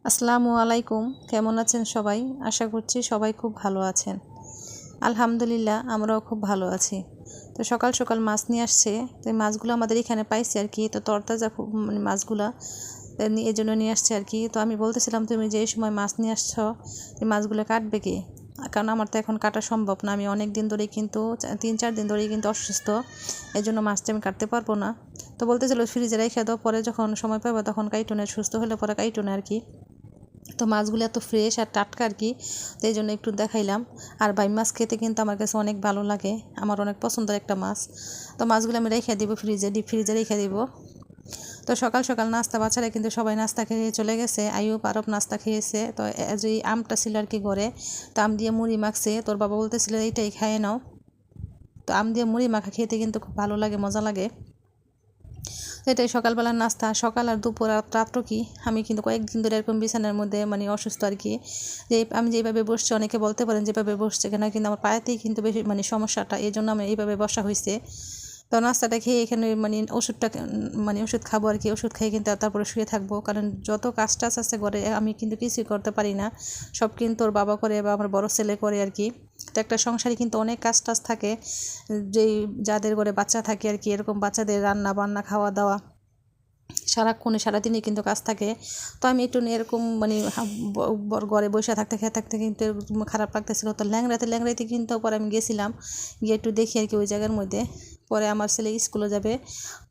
আসসালামু আলাইকুম। কেমন আছেন সবাই? আশা করছি সবাই খুব ভালো আছেন। আলহামদুলিল্লাহ আমরাও খুব ভালো আছি। তো সকাল সকাল মাছ নিয়ে আসছে। তো এই মাছগুলো আমাদের এখানে পাইছি আর কি। তো তরতাজা খুব মাছগুলা এই জন্য নিয়ে আসছে আর কি। তো আমি বলতেছিলাম, তুমি যে সময় মাছ নিয়ে আসছো এই মাছগুলো কাটবে কে? কারণ আমার তো এখন কাটা সম্ভব না। আমি অনেক দিন ধরেই কিন্তু 3-4 দিন ধরেই কিন্তু অসুস্থ, এই জন্য মাছটা আমি কাটতে পারবো না। তো বলতেছিল ফ্রিজে রেখে দাও, পরে যখন সময় পাবো তখন কাইটুনে, সুস্থ হলে পরে কাইটুনে আর কি। তো মাছগুলো এত ফ্রেশ আর টাটকা আর কি, তো এই জন্য একটু দেখাইলাম। আর বাইম মাছ খেতে কিন্তু আমার কাছে অনেক ভালো লাগে, আমার অনেক পছন্দের একটা মাছ। তো মাছগুলো আমি রেখে দিব ফ্রিজে, ডিপ ফ্রিজে রেখে দিব। তো সকাল সকাল নাস্তা, বাচ্চারা কিন্তু সবাই নাস্তা খেয়ে চলে গেছে। আইয়ুব আরব নাস্তা খেয়েছে। তো যে আমটা ছিল আর কি ঘরে, তো আম দিয়ে মুড়ি মাখছে। তোর বাবা বলতেছিল এইটাই খাইয়ে নাও। তো আম দিয়ে মুড়ি মাখা খেতে কিন্তু খুব ভালো লাগে, মজা লাগে। তো এটাই সকালবেলার নাস্তা। সকাল আর দুপুর আর রাত্র কি, আমি কিন্তু কয়েকদিন ধরে এরকম বিছানার মধ্যে অসুস্থ আর কি। যে আমি যেভাবে বসছি, অনেকে বলতে পারেন যেভাবে বসছে কেন, কিন্তু আমার পায়েতেই কিন্তু বেশি সমস্যাটা, এই জন্য আমি এইভাবে বসা হয়েছে। তো নাস্তাটা খেয়ে এখানে ওষুধটা ওষুধ খাবো আর কি। ওষুধ খেয়ে কিন্তু তারপরে শুয়ে থাকবো, কারণ যত কাজ টাজ আছে ঘরে আমি কিন্তু কিছুই করতে পারি না। সব কিন্তু ওর বাবা করে বা আমার বড় ছেলে করে আর কি। তো একটা সংসারে কিন্তু অনেক কাজ টাজ থাকে, যেই যাদের ঘরে বাচ্চা থাকে আর কি, এরকম বাচ্চাদের রান্না বান্না, খাওয়া দাওয়া, সারাক্ষণে সারাদিনই কিন্তু কাজ থাকে। তো আমি একটু এরকম ঘরে বসে থাকতে খেয়ে থাকতে কিন্তু এরকম খারাপ লাগতেছিল। তো ল্যাংড়াইতে কিন্তু পরে আমি গেছিলাম, গিয়ে একটু দেখি আর কি ওই জায়গার মধ্যে। পরে আমার ছেলে স্কুলে যাবে,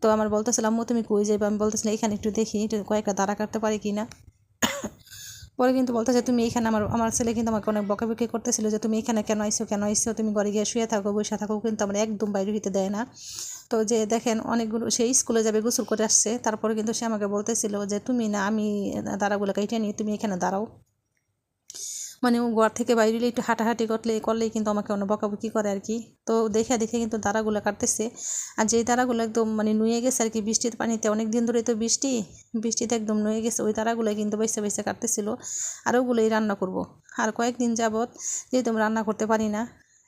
তো আমার বলতেছিলাম তুমি কই যাবে, আমি বলতেছিলাম এখানে একটু দেখি, একটু কয়েকটা দাঁড়া কাটতে পারি কি না। পরে কিন্তু বলতেছে তুমি এইখানে, আমার ছেলে কিন্তু আমাকে অনেক বকাবকি করতেছিল যে তুমি এখানে কেন আইসো, তুমি ঘরে গিয়ে শুয়ে থাকো, বসে থাকো, কিন্তু আমার একদম বাইরে হইতে দেয় না। তো যে দেখেন অনেকগুলো, সেই স্কুলে যাবে, গোসল করে আসছে, তারপরে কিন্তু সে আমাকে বলতেছিল যে তুমি না, আমি দাঁড়াগুলো কেটে নিই, তুমি এখানে দাঁড়াও। ও ঘর থেকে বাইরে একটু হাঁটাহাঁটি করলেই কিন্তু আমাকে অনেক বকাবকি করে আর কি। তো দেখে দেখে কিন্তু দাঁড়াগুলো কাটতেছে। আর যেই দাঁড়াগুলো একদম নুয়ে গেছে আর কি, বৃষ্টির পানিতে, অনেক দিন ধরে তো বৃষ্টিতে একদম নুয়ে গেছে, ওই দাঁড়াগুলো কিন্তু বাইসে বাইসে কাটতেছিল। আর ওগুলোই রান্না করব। আর কয়েকদিন যাবত যেহেতু আমি রান্না করতে পারি না,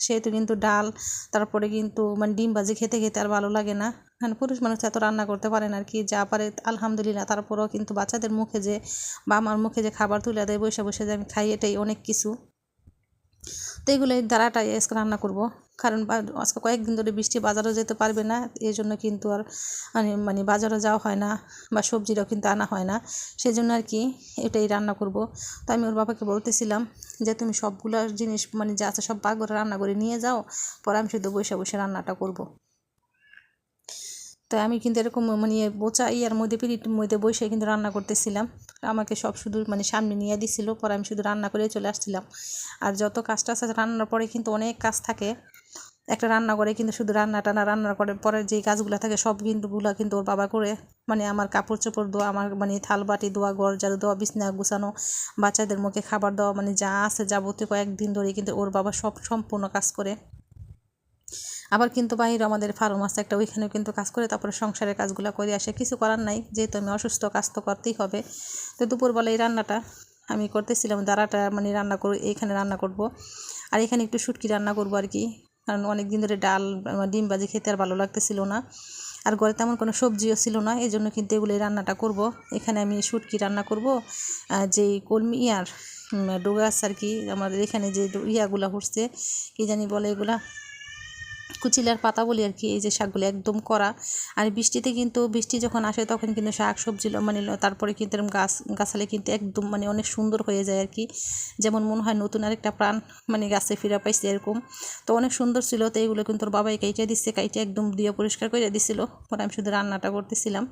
সেহেতু কিন্তু ডাল, তারপরে কিন্তু ডিম ভাজি খেতে খেতে আর ভালো লাগে না। পুরুষ মানুষ এত রান্না করতে পারেন আর কি, যা পারে আলহামদুলিল্লাহ। তারপরেও কিন্তু বাচ্চাদের মুখে যে বা আমার মুখে যে খাবার তুলে দেয় বসে বসে যে আমি খাই, এটাই অনেক কিছু। তো এগুলোই দ্বারাটাই আজকে রান্না করব। কারণ আজকে কয়েকদিন ধরে বৃষ্টি, বাজারও যেতে পারবে না, এই জন্য কিন্তু আর বাজারও যাওয়া হয় না, বা সবজিটাও কিন্তু আনা হয় না, সেই জন্য আর কি এটাই রান্না করব। তো আমি ওর বাবাকে বলতেছিলাম যে তুমি সবগুলো জিনিস যা আছে সব করে রান্না করে নিয়ে যাও, পরে আমি শুধু বসে বসে রান্নাটা করব। তাই আমি কিন্তু এরকম বোচা ইয়ার মধ্যে, পিড়ির মধ্যে বসে কিন্তু রান্না করতেছিলাম। আমাকে সব শুধু সামনে নিয়ে দিছিল, পরে আমি শুধু রান্না করে চলে আসছিলাম। আর যত কাজটা আছে রান্নার পরে কিন্তু অনেক কাজ থাকে একটা রান্না করে, কিন্তু শুধু রান্নার করে পরে যেই কাজগুলো থাকে সব কিন্তু ওর বাবা করে। আমার কাপড় চোপড় ধোয়া, আমার থাল বাটি ধোয়া, ঘর ঝাড়ু দেওয়া, বিছনা গুছানো, বাচ্চাদের মুখে খাবার দেওয়া, যা আছে যাবতীয় কয়েকদিন ধরে কিন্তু ওর বাবা সব সম্পূর্ণ কাজ করে। আবার কিন্তু বাইরে আমাদের ফার্ম আছে একটা, ওইখানেও কিন্তু কাজ করে, তারপরে সংসারের কাজগুলো করে আসে। কিছু করার নাই, যেহেতু আমি অসুস্থ, কাজ তো করতেই হবে। তো দুপুরবেলা এই রান্নাটা আমি করতেছিলাম, দাঁড়াটা রান্না করব, এইখানে রান্না করব। আর এখানে একটু শুটকি রান্না করব আর কি, কারণ অনেক দিন ধরে ডাল, ডিম ভাজি খেতে আর ভালো লাগতেছিল না। আর ঘরে তেমন কোনো সবজিও ছিল না, এই জন্য কিন্তু এগুলো রান্নাটা করব। এখানে আমি শুটকি রান্না করব, যেই কলমি ডোগাছ আর কি, আমাদের এখানে যে ইয়াগুলা হচ্ছে, কি জানি বলে এগুলা, কুচিলার পাতা বলি আর কি, এই যে শাকগুলো একদম করা। আর বৃষ্টি যখন আসে তখন কিন্তু শাক সবজি তারপরে কিন্তু এরকম গাছালে কিন্তু একদম অনেক সুন্দর হয়ে যায় আর কি, যেমন মনে হয় নতুন আরেকটা প্রাণ গাছে ফিরে পাইছে এরকম। তো অনেক সুন্দর ছিল। তো এইগুলো কিন্তু ওর বাবাই কাইটে একদম দিয়ে পরিষ্কার করে দিছিল, পরে আমি শুধু রান্নাটা করতেছিলাম।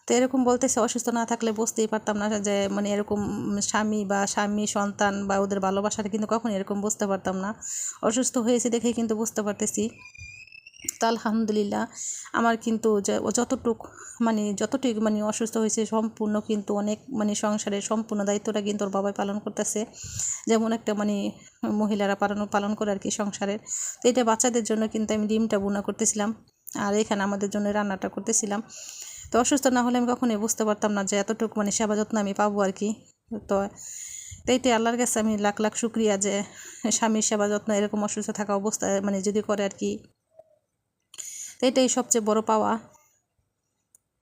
তো এরকম বলতেছে, অসুস্থ না থাকলে বুঝতেই পারতাম না যে এরকম স্বামী সন্তান বা ওদের ভালোবাসাটা কিন্তু কখন এরকম বুঝতে পারতাম না। অসুস্থ হয়েছে দেখে কিন্তু বুঝতে পারতেছি। তো আলহামদুলিল্লাহ আমার কিন্তু যতটুকু অসুস্থ হয়েছে, সম্পূর্ণ কিন্তু অনেক সংসারের সম্পূর্ণ দায়িত্বটা কিন্তু ওর বাবাই পালন করতেছে, যেমন একটা মহিলারা পালন করে আর কি সংসারের। তো এটা বাচ্চাদের জন্য কিন্তু আমি ডিমটা বোনা করতেছিলাম, আর এখানে আমাদের জন্য রান্নাটা করতেছিলাম। তো অসুস্থ না হলে আমি কখনোই বুঝতে পারতাম না যে এতটুকু সেবা যত্ন আমি পাবো আর কি। তো এইটাই আল্লাহর কাছে আমি লাখ লাখ শুক্রিয়া যে স্বামীর সেবা যত্ন এরকম অসুস্থ থাকা অবস্থায় যদি করে আর কি। তো এটাই সবচেয়ে বড় পাওয়া।